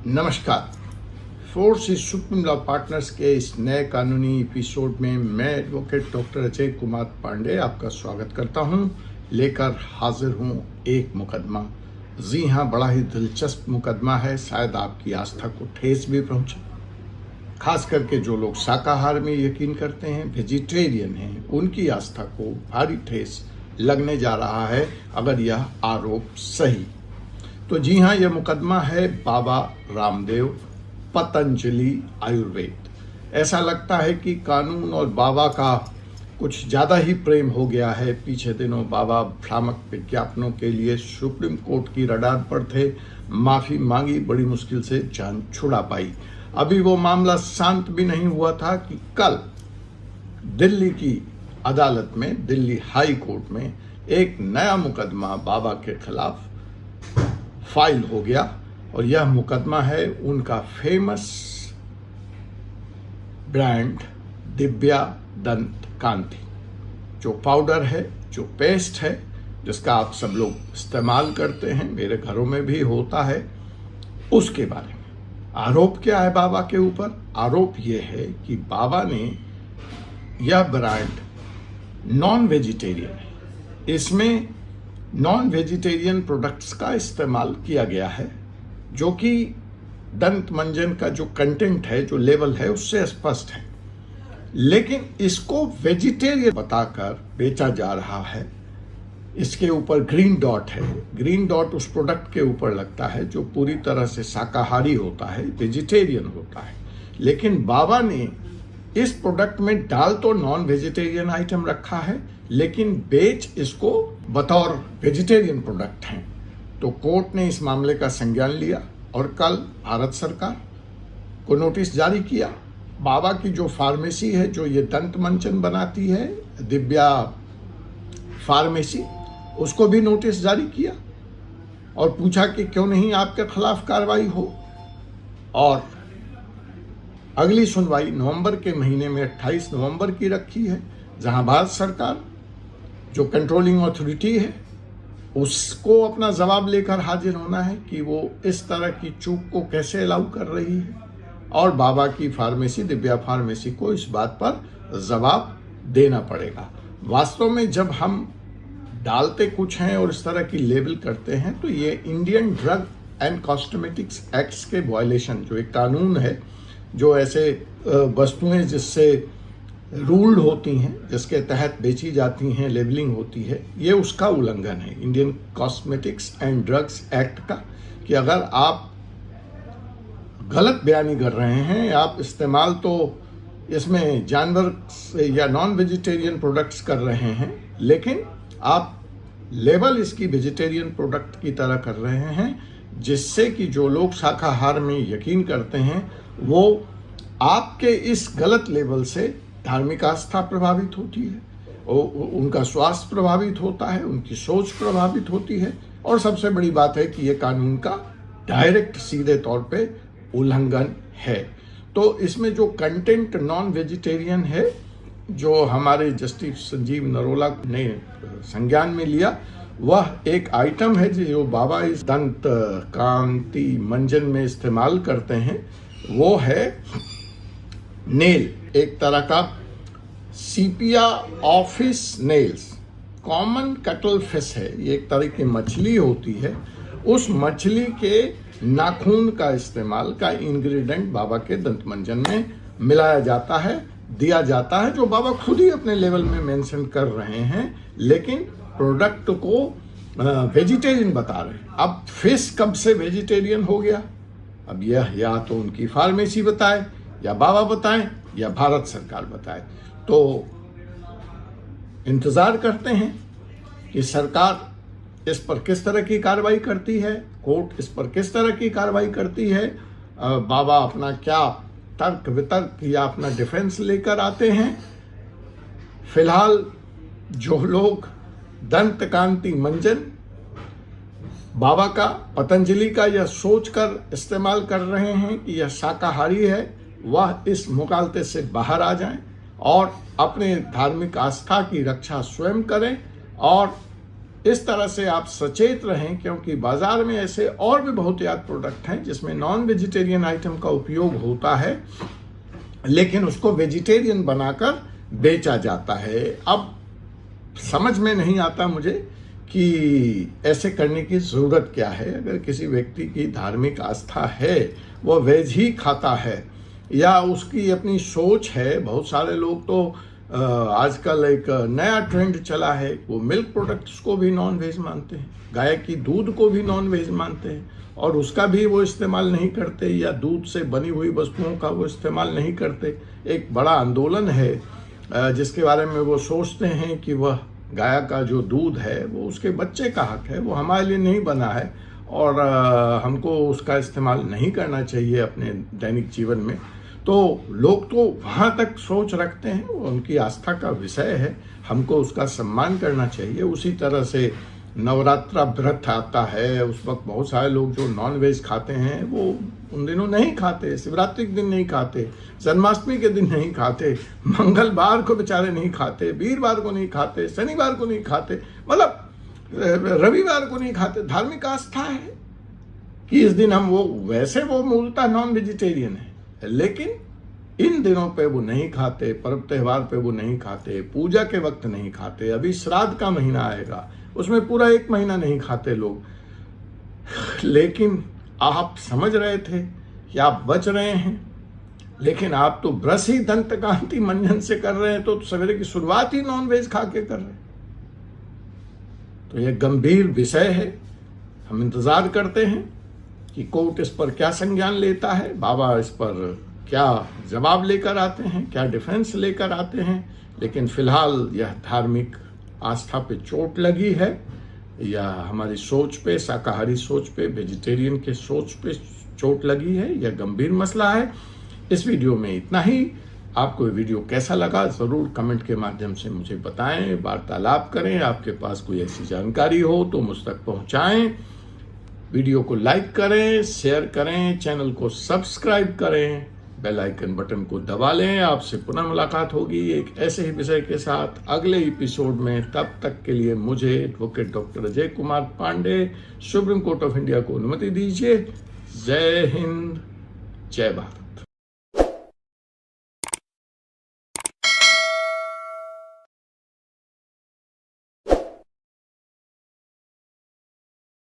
नमस्कार। Force is supreme law partners के इस नए कानूनी एपिसोड में मैं एडवोकेट डॉक्टर अजय कुमार पांडे आपका स्वागत करता हूं। लेकर हाजिर हूं एक मुकदमा। जी हां, बड़ा ही दिलचस्प मुकदमा है। शायद आपकी आस्था को ठेस भी पहुंचे। खास करके जो लोग शाकाहार में यकीन करते हैं, वेजिटेरियन हैं, उनकी आस्था को भारी ठेस लगने जा रहा है अगर यह आरोप सही। तो जी हाँ, यह मुकदमा है बाबा रामदेव पतंजलि आयुर्वेद। ऐसा लगता है कि कानून और बाबा का कुछ ज़्यादा ही प्रेम हो गया है। पीछे दिनों बाबा भ्रामक विज्ञापनों के लिए सुप्रीम कोर्ट की रडार पर थे, माफ़ी मांगी, बड़ी मुश्किल से जान छुड़ा पाई। अभी वो मामला शांत भी नहीं हुआ था कि कल दिल्ली की अदालत में, दिल्ली हाई कोर्ट में एक नया मुकदमा बाबा के खिलाफ फाइल हो गया। और यह मुकदमा है उनका फेमस ब्रांड दिव्या दंत कांति, जो पाउडर है, जो पेस्ट है, जिसका आप सब लोग इस्तेमाल करते हैं, मेरे घरों में भी होता है, उसके बारे में। आरोप क्या है बाबा के ऊपर? आरोप यह है कि बाबा ने यह ब्रांड नॉन वेजिटेरियन है, इसमें नॉन वेजिटेरियन प्रोडक्ट्स का इस्तेमाल किया गया है, जो कि दंत मंजन का जो कंटेंट है, जो लेवल है, उससे स्पष्ट है। लेकिन इसको वेजिटेरियन बताकर बेचा जा रहा है। इसके ऊपर ग्रीन डॉट है। ग्रीन डॉट उस प्रोडक्ट के ऊपर लगता है जो पूरी तरह से शाकाहारी होता है, वेजिटेरियन होता है। लेकिन बाबा ने इस प्रोडक्ट में डाल तो नॉन वेजिटेरियन आइटम रखा है, लेकिन बेच इसको बतौर वेजिटेरियन प्रोडक्ट हैं। तो कोर्ट ने इस मामले का संज्ञान लिया और कल भारत सरकार को नोटिस जारी किया। बाबा की जो फार्मेसी है, जो ये दंत मंजन बनाती है, दिव्या फार्मेसी, उसको भी नोटिस जारी किया और पूछा कि क्यों नहीं आपके खिलाफ कार्रवाई हो। और अगली सुनवाई नवंबर के महीने में 28 नवंबर की रखी है, जहां भारत सरकार जो कंट्रोलिंग अथॉरिटी है उसको अपना जवाब लेकर हाजिर होना है कि वो इस तरह की चूक को कैसे अलाउ कर रही है, और बाबा की फार्मेसी, दिव्या फार्मेसी को इस बात पर जवाब देना पड़ेगा। वास्तव में जब हम डालते कुछ हैं और इस तरह की लेबल करते हैं तो ये Indian drug and cosmetics acts के वायलेशन, जो एक कानून है, जो ऐसे वस्तुएं जिससे रूल्ड होती हैं, जिसके तहत बेची जाती हैं, लेबलिंग होती है, ये उसका उल्लंघन है Indian cosmetics and drugs act का। कि अगर आप गलत बयानी कर रहे हैं, आप इस्तेमाल तो इसमें जानवर या नॉन वेजिटेरियन प्रोडक्ट्स कर रहे हैं, लेकिन आप लेबल इसकी वेजिटेरियन प्रोडक्ट की तरह कर रहे हैं, जिससे कि जो लोग शाकाहार में यकीन करते हैं वो आपके इस गलत लेबल से धार्मिक आस्था प्रभावित होती है, उनका स्वास्थ्य प्रभावित होता है, उनकी सोच प्रभावित होती है, और सबसे बड़ी बात है कि यह कानून का डायरेक्ट, सीधे तौर पे उल्लंघन है। तो इसमें जो कंटेंट नॉन वेजिटेरियन है, जो हमारे जस्टिस संजीव नरोला ने संज्ञान में लिया, वह एक आइटम है जो बाबा इस दंत कांति मंजन में इस्तेमाल करते हैं। वो है नेल, एक तरह का sepia officinalis, common cuttlefish है। ये एक तरह की मछली होती है। उस मछली के नाखून का इस्तेमाल का इंग्रेडिएंट बाबा के दंत मंजन में मिलाया जाता है, दिया जाता है, जो बाबा खुद ही अपने लेवल में मेंशन कर रहे हैं, लेकिन प्रोडक्ट को वेजिटेरियन बता रहे हैं। अब फिश कब से वेजिटेरियन हो गया? अब यह या तो उनकी फार्मेसी बताए, या बाबा बताएं, या भारत सरकार बताए। तो इंतजार करते हैं कि सरकार इस पर किस तरह की कार्रवाई करती है, कोर्ट इस पर किस तरह की कार्रवाई करती है, बाबा अपना क्या तर्क वितर्क या अपना डिफेंस लेकर आते हैं। फिलहाल जो लोग दंत कांति मंजन बाबा का, पतंजलि का, यह सोचकर इस्तेमाल कर रहे हैं कि यह शाकाहारी है, वह इस मुकालते से बाहर आ जाएं और अपने धार्मिक आस्था की रक्षा स्वयं करें और इस तरह से आप सचेत रहें, क्योंकि बाजार में ऐसे और भी बहुत याद प्रोडक्ट हैं जिसमें नॉन वेजिटेरियन आइटम का उपयोग होता है, लेकिन उसको वेजिटेरियन बनाकर बेचा जाता है। अब समझ में नहीं आता मुझे कि ऐसे करने की ज़रूरत क्या है। अगर किसी व्यक्ति की धार्मिक आस्था है, वो वेज ही खाता है, या उसकी अपनी सोच है। बहुत सारे लोग तो आजकल एक नया ट्रेंड चला है, वो मिल्क प्रोडक्ट्स को भी नॉन वेज मानते हैं, गाय की दूध को भी नॉन वेज मानते हैं, और उसका भी वो इस्तेमाल नहीं करते, या दूध से बनी हुई वस्तुओं का वो इस्तेमाल नहीं करते। एक बड़ा आंदोलन है जिसके बारे में वो सोचते हैं कि वह गाय का जो दूध है वो उसके बच्चे का हक है, वो हमारे लिए नहीं बना है, और हमको उसका इस्तेमाल नहीं करना चाहिए अपने दैनिक जीवन में। तो लोग तो वहाँ तक सोच रखते हैं, वो उनकी आस्था का विषय है, हमको उसका सम्मान करना चाहिए। उसी तरह से नवरात्रा व्रत आता है, उस वक्त बहुत सारे लोग जो नॉन वेज खाते हैं वो उन दिनों नहीं खाते, शिवरात्रि के दिन नहीं खाते, जन्माष्टमी के दिन नहीं खाते, मंगलवार को बेचारे नहीं खाते, वीरवार को नहीं खाते, शनिवार को नहीं खाते, मतलब रविवार को नहीं खाते। धार्मिक आस्था है कि इस दिन हम वैसे वो मूलतः नॉन वेजिटेरियन है, लेकिन इन दिनों पे वो नहीं खाते, पर्व त्योहार पे वो नहीं खाते, पूजा के वक्त नहीं खाते। अभी श्राद्ध का महीना आएगा, उसमें पूरा 1 महीना नहीं खाते लोग। लेकिन आप समझ रहे थे कि आप बच रहे हैं, लेकिन आप तो ब्रश ही दंत कांति मंजन से कर रहे हैं, तो सवेरे की शुरुआत ही नॉन वेज खा के कर रहे हैं। तो यह गंभीर विषय है। हम इंतजार करते हैं कि कोर्ट इस पर क्या संज्ञान लेता है, बाबा इस पर क्या जवाब लेकर आते हैं, क्या डिफेंस लेकर आते हैं। लेकिन फिलहाल यह धार्मिक आस्था पे चोट लगी है, या हमारी सोच पे, शाकाहारी सोच पे, वेजिटेरियन के सोच पे चोट लगी है। यह गंभीर मसला है। इस वीडियो में इतना ही। आपको ये वीडियो कैसा लगा ज़रूर कमेंट के माध्यम से मुझे बताएं, वार्तालाप करें। आपके पास कोई ऐसी जानकारी हो तो मुझ तक पहुंचाएं। वीडियो को लाइक करें, शेयर करें, चैनल को सब्सक्राइब करें, बेल आइकन बटन को दबा लें। आपसे पुनः मुलाकात होगी एक ऐसे ही विषय के साथ अगले एपिसोड में। तब तक के लिए मुझे advocate doctor Ajay Kumar Pandey, Supreme Court of India को अनुमति दीजिए। जय हिंद, जय भारत।